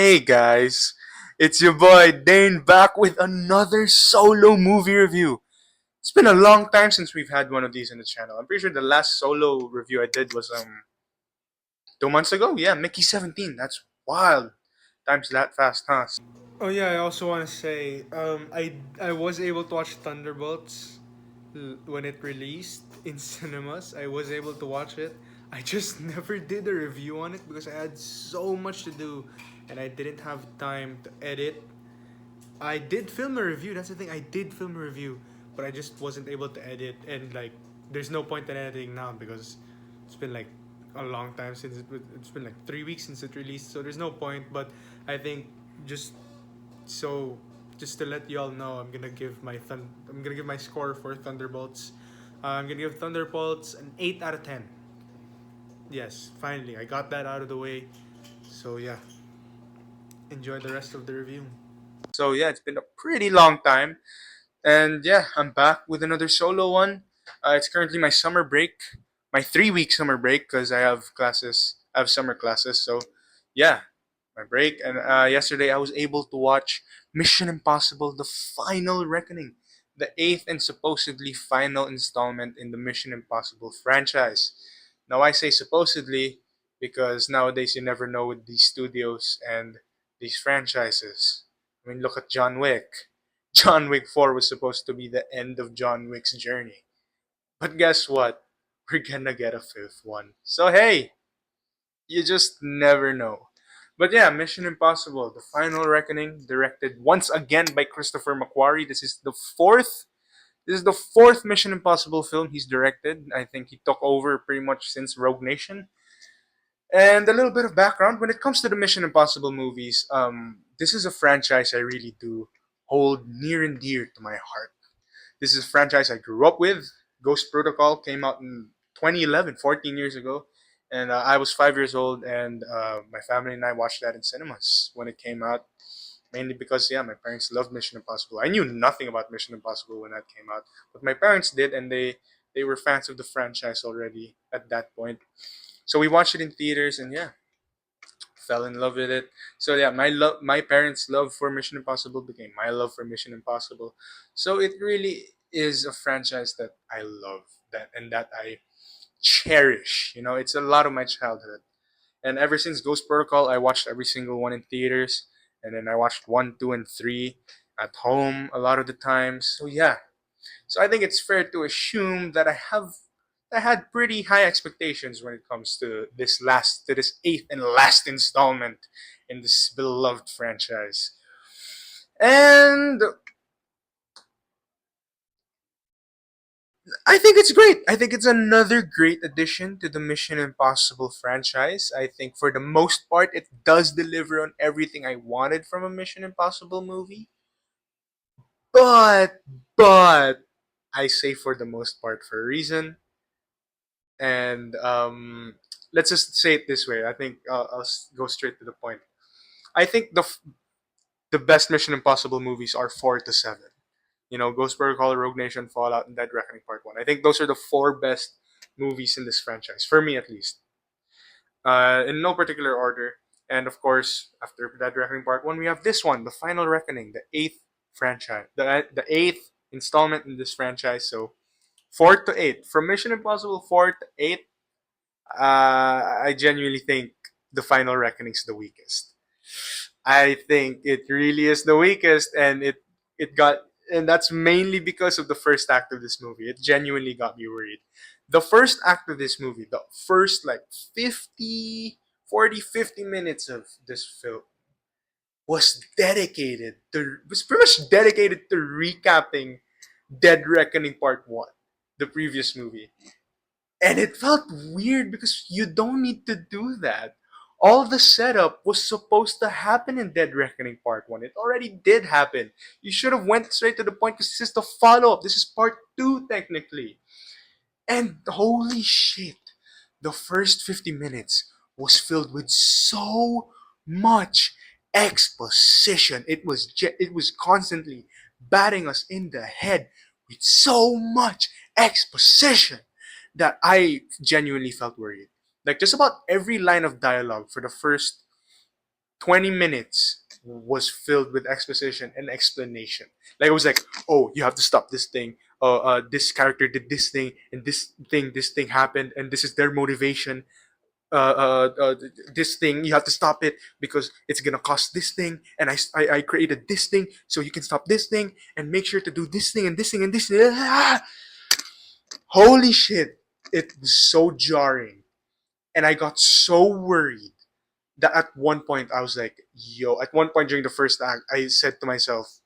Hey guys, it's your boy Dane back with another solo movie review. It's been a long time since we've had one of these on the channel. I'm pretty sure the last solo review I did was 2 months ago. Yeah, Mickey 17. That's wild. Time's that fast, huh? Oh yeah, I also want to say I was able to watch Thunderbolts when it released in cinemas. I was able to watch it. I just never did a review on it because I had so much to do and I didn't have time to edit. I did film a review. That's the thing. I did film a review, but I just wasn't able to edit and there's no point in editing now because it's been like a long time since it's been like 3 weeks since it released, so there's no point. But I think just so just to let y'all know, I'm gonna give my score for Thunderbolts. I'm gonna give Thunderbolts an 8 out of 10. Yes, finally I got that out of the way. So yeah, enjoy the rest of the review. So yeah, it's been a pretty long time, and yeah, I'm back with another solo one. It's currently my summer break, my 3 week summer break because I have classes. I have summer classes, so yeah, my break. And yesterday I was able to watch Mission Impossible: The Final Reckoning, the eighth and supposedly final installment in the Mission Impossible franchise. Now I say supposedly because nowadays you never know with these studios and these franchises. I mean, look at John Wick. John Wick 4 was supposed to be the end of John Wick's journey. But guess what? We're gonna get a fifth one. So hey, you just never know. But yeah, Mission Impossible: The Final Reckoning, directed once again by Christopher McQuarrie. This is the fourth Mission Impossible film he's directed. I think he took over pretty much since Rogue Nation. And a little bit of background when it comes to the Mission Impossible movies, this is a franchise I really do hold near and dear to my heart. This is a franchise I grew up with. Ghost Protocol came out in 2011, 14 years ago. And I was 5 years old, and my family and I watched that in cinemas when it came out. Mainly because, yeah, my parents loved Mission Impossible. I knew nothing about Mission Impossible when that came out, but my parents did, and they were fans of the franchise already at that point. So we watched it in theaters, and yeah, fell in love with it. So yeah, my parents' love for Mission Impossible became my love for Mission Impossible. So it really is a franchise that I love that I cherish. You know, it's a lot of my childhood. And ever since Ghost Protocol, I watched every single one in theaters, and then I watched 1, 2, and 3 at home a lot of the times. So yeah, so I think it's fair to assume that I had pretty high expectations when it comes to this eighth and last installment in this beloved franchise. And I think it's great. I think it's another great addition to the Mission Impossible franchise. I think for the most part it does deliver on everything I wanted from a Mission Impossible movie. But but I say for the most part for a reason. And let's just say it this way. I think go straight to the point. I think the best Mission Impossible movies are 4 to 7. You know, Ghost Protocol, Rogue Nation, Fallout, and Dead Reckoning Part One. I think those are the four best movies in this franchise, for me at least, in no particular order. And of course, after Dead Reckoning Part One, we have this one, The Final Reckoning, the eighth franchise, the eighth installment in this franchise. So 4 to 8, from Mission Impossible 4 to 8, I genuinely think the Final Reckoning is the weakest. I think it really is the weakest, and it got and that's mainly because of the first act of this movie. It genuinely got me worried. The first act of this movie, the first like 50 minutes of this film was pretty much dedicated to recapping Dead Reckoning Part 1, the previous movie. And it felt weird because you don't need to do that. All the setup was supposed to happen in Dead Reckoning Part 1. It already did happen. You should have went straight to the point because this is the follow-up. This is part 2 technically. And holy shit, the first 50 minutes was filled with so much exposition. It was constantly batting us in the head with so much exposition that I genuinely felt worried. Like just about every line of dialogue for the first 20 minutes was filled with exposition and explanation. Like it was like, oh, you have to stop this thing. This character did this thing, and this thing happened, and this is their motivation. This thing you have to stop it because it's gonna cost this thing, and I created this thing so you can stop this thing and make sure to do this thing and this thing and this thing. Holy shit! It was so jarring, and I got so worried that at one point I was like, yo, at one point during the first act, I said to myself,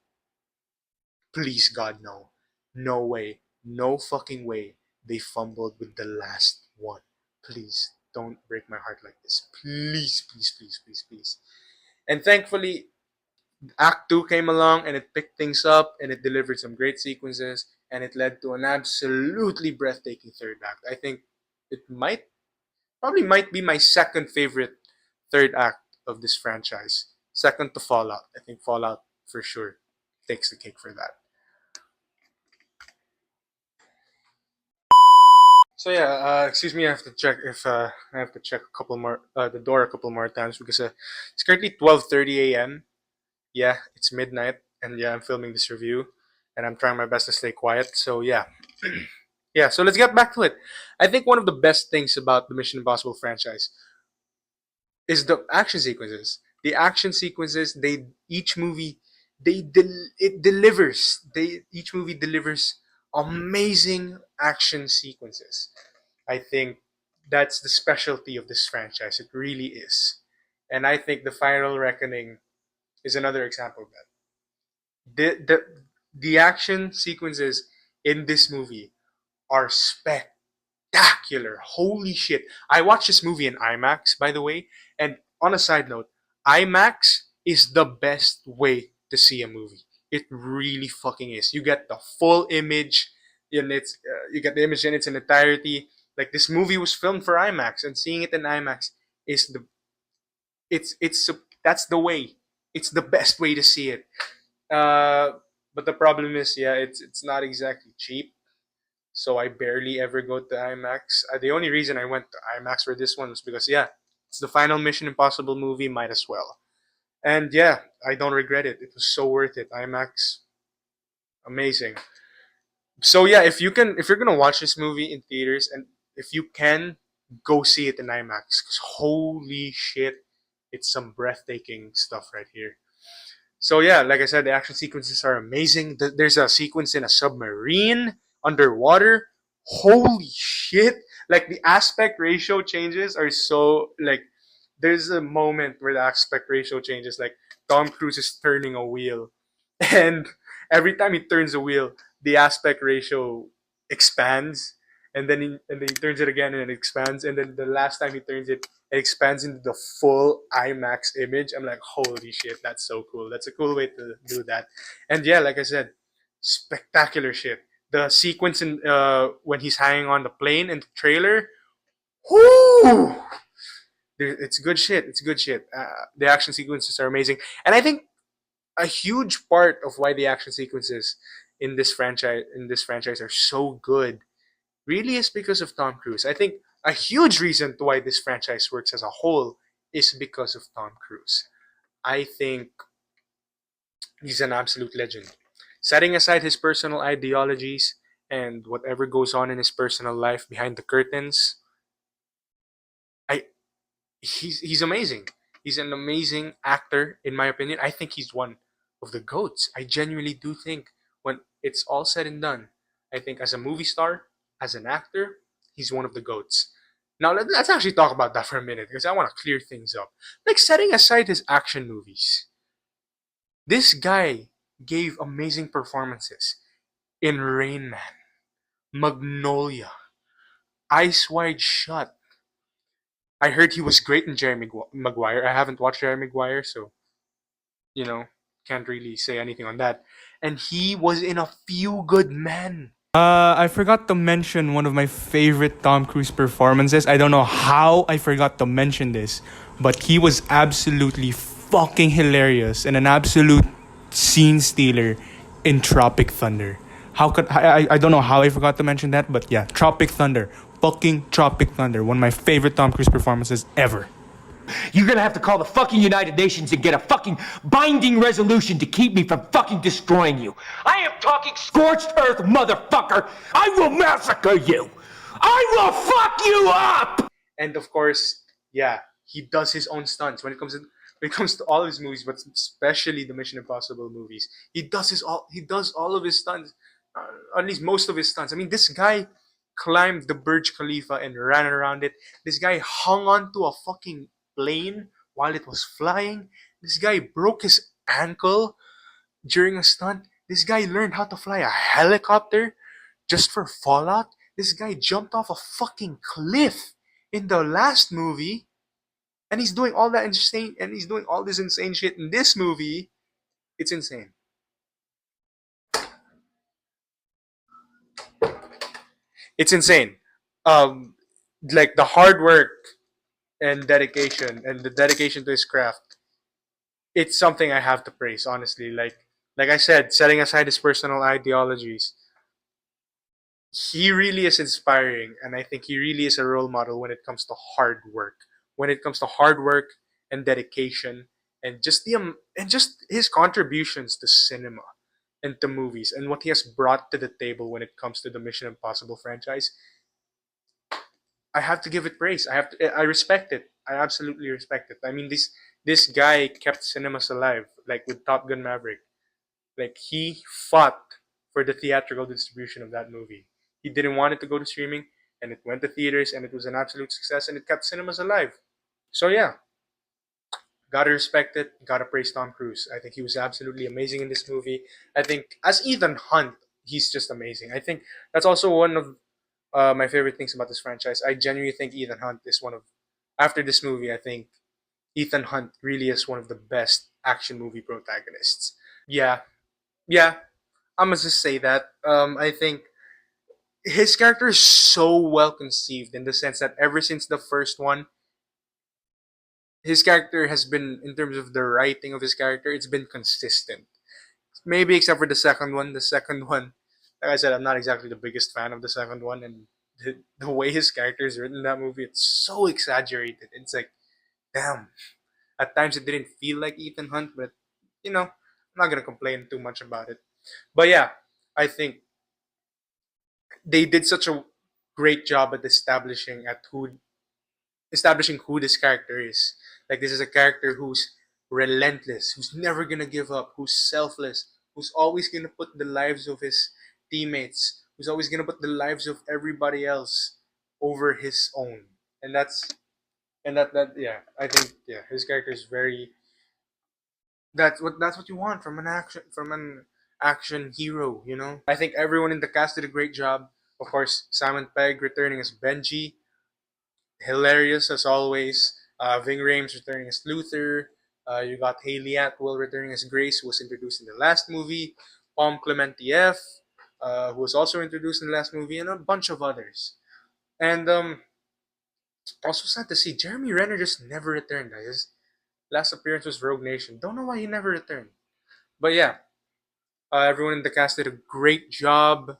please, God, no. No way. No fucking way they fumbled with the last one. Please, don't break my heart like this. Please, please, please, please, please. And thankfully, Act 2 came along and it picked things up and it delivered some great sequences and it led to an absolutely breathtaking third act. I think it might be my second favorite third act of this franchise. Second to Fallout. I think Fallout for sure takes the cake for that. So yeah, excuse me. I have to check if I have to check a couple more the door a couple more times because it's currently 12:30 a.m. Yeah, it's midnight, and yeah, I'm filming this review, and I'm trying my best to stay quiet. So yeah, yeah. So let's get back to it. I think one of the best things about the Mission Impossible franchise is the action sequences. The action sequences, they each movie it delivers. They each movie delivers amazing action sequences. I think that's the specialty of this franchise. It really is. And I think the Final Reckoning is another example of that. The action sequences in this movie are spectacular. Holy shit. I watched this movie in IMAX, by the way. And on a side note, IMAX is the best way to see a movie. It really fucking is. You get the full image, and you get the image in its entirety. Like this movie was filmed for IMAX, and seeing it in IMAX is it's that's the way. It's the best way to see it. Uh, but the problem is, yeah, it's not exactly cheap. So I barely ever go to IMAX. The only reason I went to IMAX for this one was because, yeah, it's the final Mission Impossible movie. Might as well. And yeah, I don't regret it. It was so worth it. IMAX, amazing. So yeah, if you're gonna watch this movie in theaters, and if you can, go see it in IMAX. Cause holy shit, it's some breathtaking stuff right here. So yeah, like I said, the action sequences are amazing. There's a sequence in a submarine underwater. Holy shit! Like the aspect ratio changes are so like. There's a moment where the aspect ratio changes. Like Tom Cruise is turning a wheel, and every time he turns a wheel, the aspect ratio expands, and then he turns it again and it expands, and then the last time he turns it, it expands into the full IMAX image. I'm like, holy shit, that's so cool. That's a cool way to do that. And yeah, like I said, spectacular shit. The sequence in when he's hanging on the plane in the trailer, whoo! It's good shit. It's good shit. The action sequences are amazing, and I think a huge part of why the action sequences in this franchise are so good really is because of Tom Cruise. I think a huge reason to why this franchise works as a whole is because of Tom Cruise. I think he's an absolute legend. Setting aside his personal ideologies and whatever goes on in his personal life behind the curtains, I he's amazing. He's an amazing actor, in my opinion. I think he's one of the goats. I genuinely do think when it's all said and done, I think as a movie star, as an actor, he's one of the goats. Now let's actually talk about that for a minute because I want to clear things up. Like setting aside his action movies, this guy gave amazing performances in Rain Man, Magnolia, Eyes Wide Shut. I heard he was great in Jerry Maguire. I haven't watched Jerry Maguire, so you know, can't really say anything on that. And he was in A Few Good Men. I forgot to mention one of my favorite Tom Cruise performances. I don't know how I forgot to mention this, but he was absolutely fucking hilarious and an absolute scene stealer in Tropic Thunder. How could I don't know how I forgot to mention that, but yeah, Tropic Thunder. Fucking Tropic Thunder. One of my favorite Tom Cruise performances ever. You're gonna have to call the fucking United Nations and get a fucking binding resolution to keep me from fucking destroying you. I am talking scorched earth, motherfucker! I will massacre you! I will fuck you up! And of course, yeah, he does his own stunts when it comes to all of his movies, but especially the Mission Impossible movies. He does all of his stunts, at least most of his stunts. I mean, this guy climbed the Burj Khalifa and ran around it. This guy hung onto a fucking plane while it was flying. This guy broke his ankle during a stunt. This guy learned how to fly a helicopter just for Fallout. This guy jumped off a fucking cliff in the last movie, and he's doing all that insane, and he's doing all this insane shit in this movie. It's insane. It's insane. Um, like the hard work and dedication, and the dedication to his craft. It's something I have to praise, honestly. Like I said, setting aside his personal ideologies, he really is inspiring, and I think he really is a role model when it comes to hard work. When it comes to hard work and dedication, and just his contributions to cinema and to movies, and what he has brought to the table when it comes to the Mission Impossible franchise, I have to give it praise. I respect it. I absolutely respect it. I mean, this guy kept cinemas alive, like with Top Gun Maverick. Like he fought for the theatrical distribution of that movie. He didn't want it to go to streaming, and it went to theaters, and it was an absolute success, and it kept cinemas alive. So yeah, gotta respect it. Gotta praise Tom Cruise. I think he was absolutely amazing in this movie. I think as Ethan Hunt, he's just amazing. I think that's also one of my favorite things about this franchise. I genuinely think Ethan Hunt is one of after this movie. I think Ethan Hunt really is one of the best action movie protagonists. Yeah, yeah, I must just say that. I think his character is so well conceived in the sense that ever since the first one, his character has been, in terms of the writing of his character, it's been consistent. Maybe except for the second one. The second one, like I said, I'm not exactly the biggest fan of the second one, and the way his character is written in that movie, it's so exaggerated. It's like, damn. At times it didn't feel like Ethan Hunt, but I'm not gonna complain too much about it. But yeah, I think they did such a great job at establishing who this character is. Like this is a character who's relentless, who's never gonna give up, who's selfless, who's always gonna put the lives of his teammates, who's always gonna put the lives of everybody else over his own. And that yeah, I think yeah, his character is very that's what you want from an action hero, I think everyone in the cast did a great job. Of course, Simon Pegg returning as Benji, hilarious as always. Ving Rhames returning as Luther. You got Haley Atwell returning as Grace, who was introduced in the last movie. Palm Clemente who was also introduced in the last movie, and a bunch of others. And also sad to see Jeremy Renner just never returned. His last appearance was Rogue Nation. Don't know why he never returned. But yeah, everyone in the cast did a great job.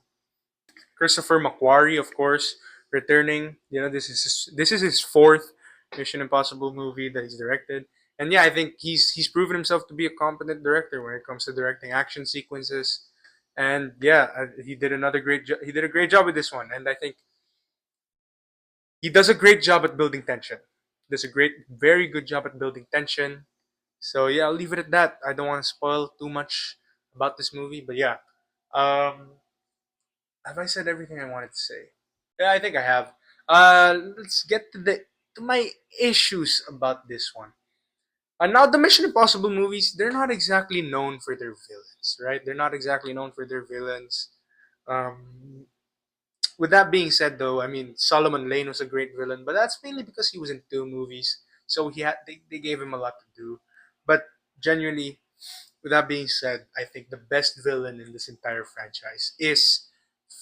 Christopher McQuarrie, of course, returning. This is his fourth Mission Impossible movie that he's directed, and yeah, I think he's proven himself to be a competent director when it comes to directing action sequences. And yeah, he did another great job. He did a great job with this one, and I think he does a great job at building tension. Does a very good job at building tension. So yeah, I'll leave it at that. I don't want to spoil too much about this movie, but yeah. Have I said everything I wanted to say? Yeah, I think I have. Let's get to my issues about this one. Now the Mission Impossible movies, they're not exactly known for their villains, right? They're not exactly known for their villains. Um, with that being said, though, I mean Solomon Lane was a great villain, but that's mainly because he was in two movies, so they gave him a lot to do. But genuinely, with that being said, I think the best villain in this entire franchise is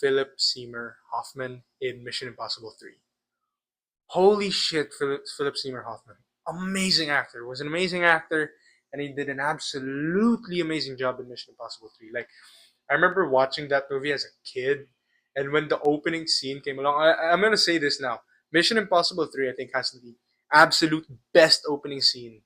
Philip Seymour Hoffman in Mission Impossible 3. Holy shit, Philip Seymour Hoffman. Amazing actor. Was an amazing actor, and he did an absolutely amazing job in Mission Impossible 3. Like, I remember watching that movie as a kid, and when the opening scene came along, I'm going to say this now. Mission Impossible 3, I think, has absolute best opening scene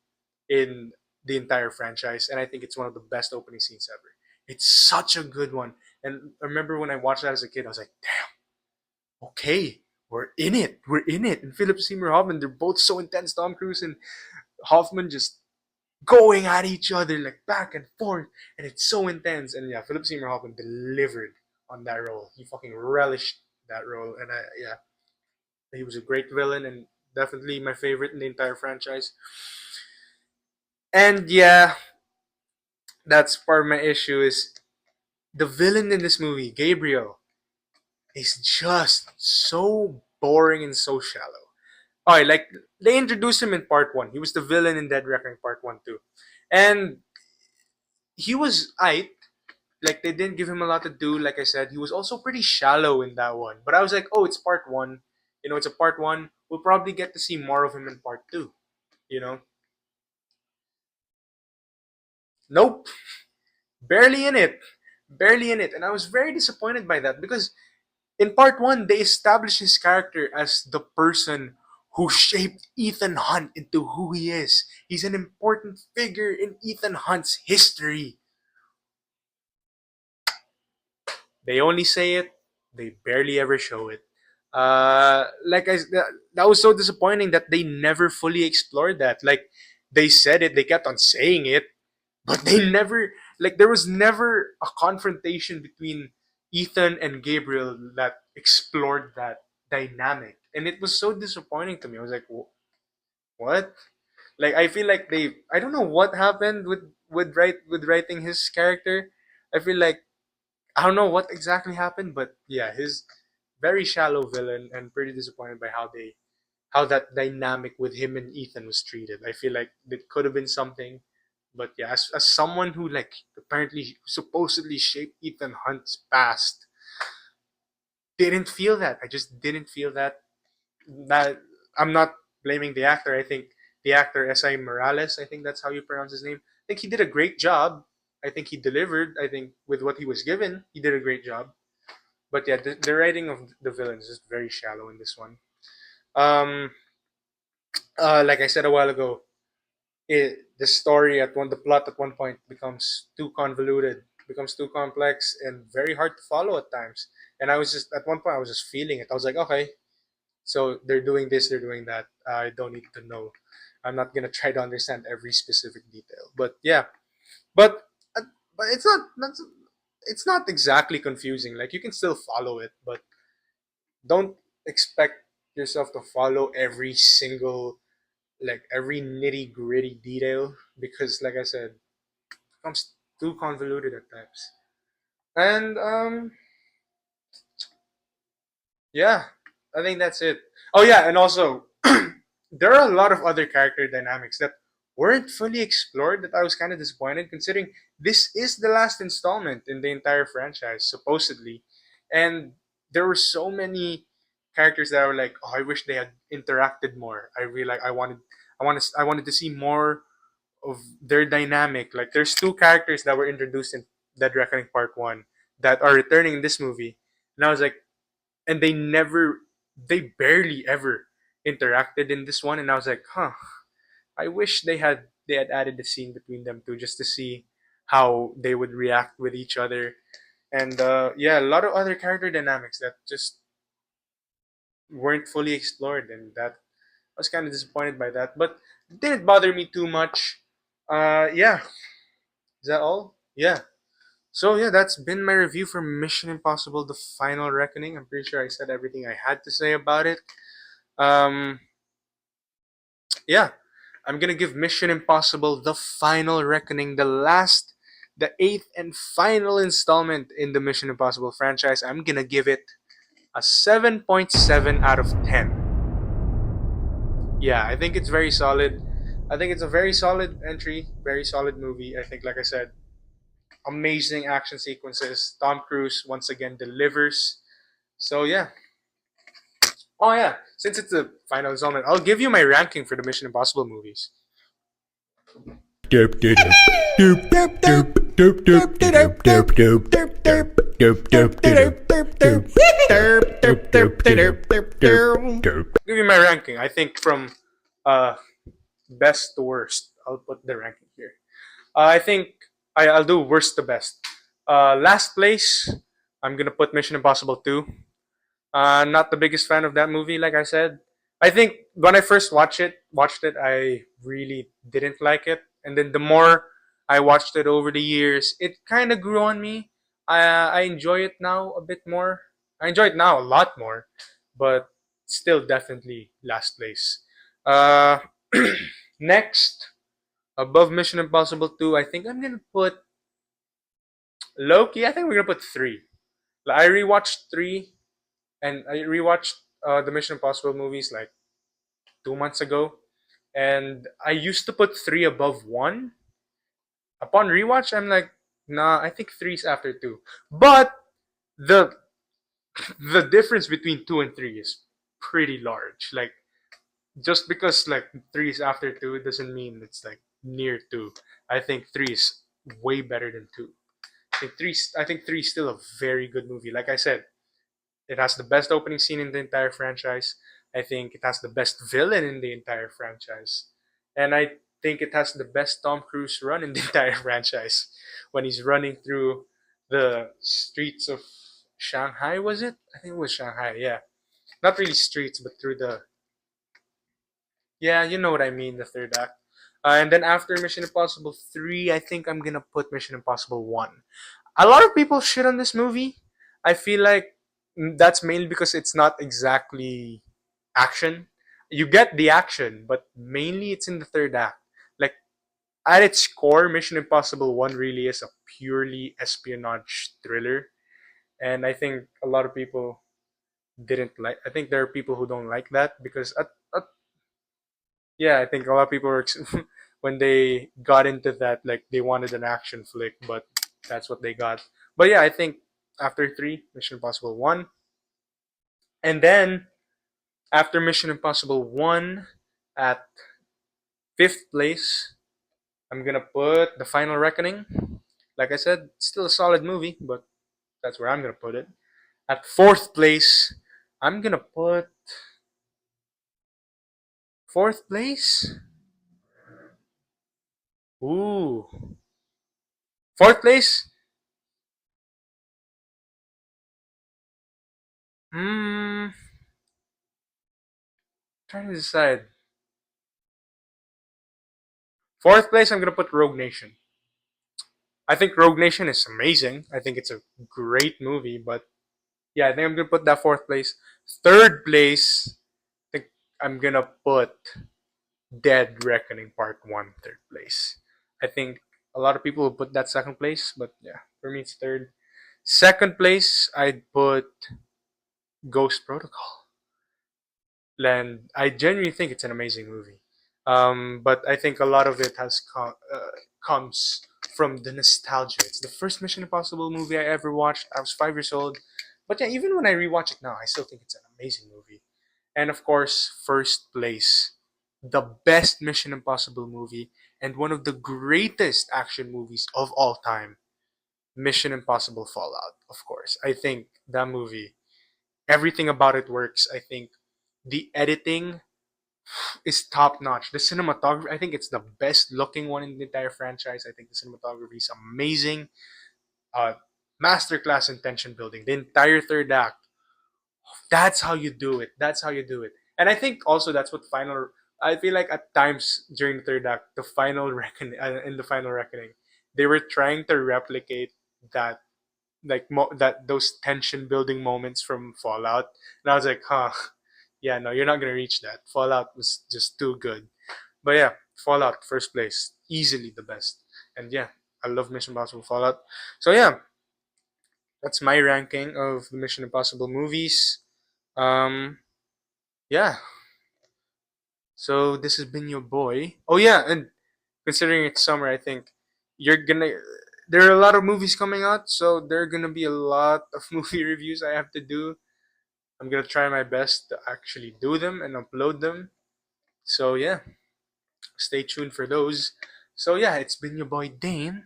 in the entire franchise, and I think it's one of the best opening scenes ever. It's such a good one. And I remember when I watched that as a kid, I was like, damn, okay, we're in it. We're in it. And Philip Seymour Hoffman, they're both so intense. Tom Cruise and Hoffman just going at each other like back and forth, and it's so intense. And yeah, Philip Seymour Hoffman delivered on that role. He fucking relished that role, and yeah, he was a great villain and definitely my favorite in the entire franchise. And yeah, that's part of my issue is the villain in this movie, Gabriel, is just so boring and so shallow. Alright, like they introduced him in part one. He was the villain in Dead Reckoning Part 1 too. And he was aight. Like they didn't give him a lot to do. Like I said, he was also pretty shallow in that one. But I was like, oh, it's part one. You know, it's a part one. We'll probably get to see more of him in part two. You know? Nope. Barely in it. Barely in it. And I was very disappointed by that because in part one, they established his character as the person who shaped Ethan Hunt into who he is. He's an important figure in Ethan Hunt's history. They only say it, they barely ever show it. That was so disappointing that they never fully explored that. Like they said it, they kept on saying it, but they never like there was never a confrontation between Ethan and Gabriel that explored that dynamic, and it was so disappointing to me. I was like, what? Like I feel like I don't know what happened with writing his character. I feel like I don't know what exactly happened, but yeah, his very shallow villain, and pretty disappointed by how that dynamic with him and Ethan was treated. I feel like it could have been something, but yeah, as someone who like apparently supposedly shaped Ethan Hunt's past, didn't feel that. I just didn't feel that. That I'm not blaming the actor. I think the actor S.I. Morales, I think that's how you pronounce his name. I think he did a great job. I think he delivered. I think with what he was given, he did a great job. But yeah, the writing of the villains is very shallow in this one. Um, like I said a while ago, the story the plot at one point becomes too convoluted, becomes too complex, and very hard to follow at times. And I was just at one point I was just feeling it. I was like, okay, so they're doing this, they're doing that. I don't need to know. I'm not gonna try to understand every specific detail. But yeah, but but it's not exactly confusing. Like you can still follow it, but don't expect yourself to follow every single like every nitty gritty detail because like I said, it becomes too convoluted at times. And yeah, I think that's it. Oh yeah, and also there are a lot of other character dynamics that weren't fully explored that I was kind of disappointed considering this is the last installment in the entire franchise supposedly, and there were so many characters that were like, oh, I wish they had interacted more. I really like I wanted to see more of their dynamic. Like there's two characters that were introduced in Dead Reckoning Part 1 that are returning in this movie. And I was like, and they barely ever interacted in this one, and I was like, huh, I wish they had added the scene between them two just to see how they would react with each other. And yeah, a lot of other character dynamics that just weren't fully explored, and that I was kind of disappointed by that, but it didn't bother me too much. Yeah, is that all? Yeah. So yeah, that's been my review for Mission Impossible: The Final Reckoning. I'm pretty sure I said everything I had to say about it. Um, yeah, I'm gonna give Mission Impossible: The Final Reckoning, the eighth and final installment in the Mission Impossible franchise. I'm gonna give it a 7.7 out of 10. Yeah, I think it's very solid. I think it's a very solid entry, very solid movie. I think, like I said, amazing action sequences. Tom Cruise once again delivers. So yeah. Oh yeah, since it's the final installment, I'll give you my ranking for the Mission Impossible movies. I'll give you my ranking. I think from Uh, best to worst. I'll put the ranking here. I think I'll do worst to best. Last place, I'm gonna put Mission Impossible 2. Not the biggest fan of that movie, like I said. I think when I first watched it, I really didn't like it, and then the more I watched it over the years, it kind of grew on me. I enjoy it now a bit more. I enjoy it now a lot more, but still definitely last place. Uh, next, above Mission Impossible 2, I think I'm gonna put Loki. I think we're gonna put 3. I rewatched 3 and I rewatched the Mission Impossible movies like 2 months ago, and I used to put 3 above 1. Upon rewatch, I'm like, nah, I think 3 is after 2. But the the difference between 2 and 3 is pretty large. Like just because like 3 is after 2 doesn't mean it's like near 2. I think 3 is way better than 2. I think 3 is still a very good movie. Like I said, it has the best opening scene in the entire franchise. I think it has the best villain in the entire franchise. And I think it has the best Tom Cruise run in the entire franchise. When he's running through the streets of Shanghai, was it? I think it was Shanghai, yeah. Not really streets, but through the. Yeah, you know what I mean, the third act. And then after Mission Impossible 3, I think I'm gonna put Mission Impossible 1. A lot of people shit on this movie. I feel like that's mainly because it's not exactly action. You get the action, but mainly it's in the third act. Like at its core, Mission Impossible 1 really is a purely espionage thriller. And I think a lot of people didn't like I think there are people who don't like that because yeah, I think a lot of people were when they got into that like they wanted an action flick, but that's what they got. But yeah, I think after 3, Mission Impossible 1, and then after Mission Impossible 1 at 5th place, I'm gonna put The Final Reckoning. Like I said, it's still a solid movie, but that's where I'm gonna put it. At 4th place, I'm gonna put 4th place. Ooh, 4th place. Hmm, trying to decide. 4th place, I'm gonna put Rogue Nation. I think Rogue Nation is amazing. I think it's a great movie, but yeah, I think I'm gonna put that 4th place. 3rd place, I think I'm gonna put Dead Reckoning Part 1, 3rd place. I think a lot of people will put that 2nd place, but yeah, for me it's 3rd. 2nd place, I'd put Ghost Protocol. And I genuinely think it's an amazing movie. But I think a lot of it comes from the nostalgia. It's the first Mission Impossible movie I ever watched. I was 5 years old. But yeah, even when I rewatch it now, I still think it's an amazing movie. And of course, first place, the best Mission Impossible movie and one of the greatest action movies of all time, Mission Impossible Fallout, of course. I think that movie, everything about it works. I think the editing is top notch. The cinematography, I think it's the best looking one in the entire franchise. I think the cinematography is amazing. Uh, Masterclass in tension building. The entire third act. That's how you do it. That's how you do it. And I think also that's what final. I feel like at times during the third act, the final reckoning in the final reckoning, they were trying to replicate that that those tension building moments from Fallout. And I was like, huh, yeah, no, you're not gonna reach that. Fallout was just too good. But yeah, Fallout first place, easily the best. And yeah, I love Mission Impossible Fallout. So yeah, that's my ranking of the Mission Impossible movies. Um, yeah. So this has been your boy. Oh yeah, and considering it's summer, I think you're gonna. There are a lot of movies coming out, so there are gonna be a lot of movie reviews I have to do. I'm gonna try my best to actually do them and upload them. So yeah, stay tuned for those. So yeah, it's been your boy Dane,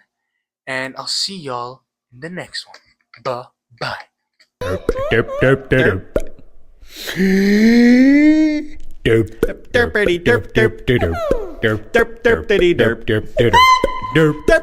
and I'll see y'all in the next one. Bye bye. Derp, derp, derp, derp. Derpity derp derp derp derp derp derp derp derp derp derp derp.